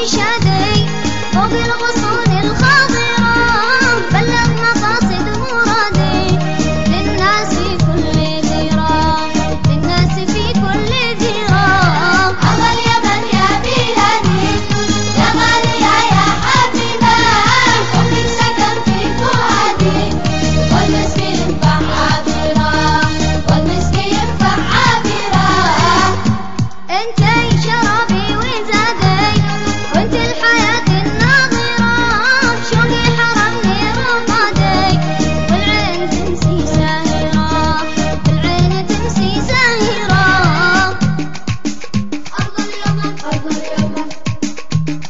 شادي فوق الغصون الخضرا بلغ مقاصد مرادي للناس في كل ذرة للناس في كل ذرة. الله اليمن يا بلادي يا غالية يا حبيبة حبك سكن في فؤادي والمسكين ينفع عابرة والمسكين ينفع عابرة. انتي شرابي وزادي وانت الحياة الناظرة شوقي حرمني رمادي والعين تمسي ساهرة والعين تمسي ساهرة. أرض اليمن أرض اليمن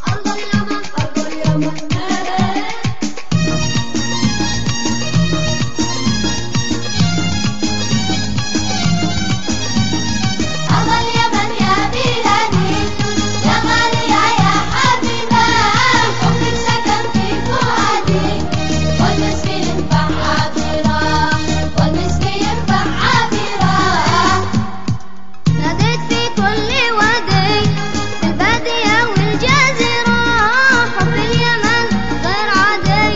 أرض اليمن أرض اليمن. أرض اليمن يا بلادي يا غالية يا حبيبة حبك سكن في فؤادي والمسكين ينفع عابرة والمسكين ينفع عابرة. ناديت في كل وادي في البادية والجزيرة حب اليمن غير عادي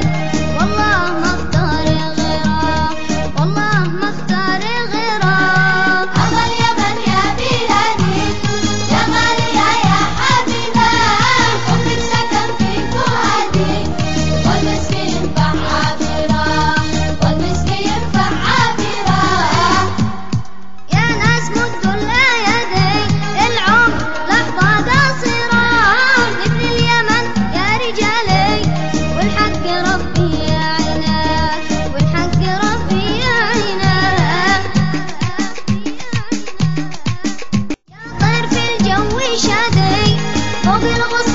والله ما اختار غيره والله ما اختار غيره. أرض اليمن يا بلادي يا غالية يا حبيبة حبك سكن في فؤادي والمسكين ينفع عابرة والمسكين ينفع عابرة. يا ناس مدوا الأيدي العمر لحظة قصيرة مثل اليمن يا رجالي والحق ربي يعينك والحق ربي يعينك. يا طير في الجو شادي فوق الغصون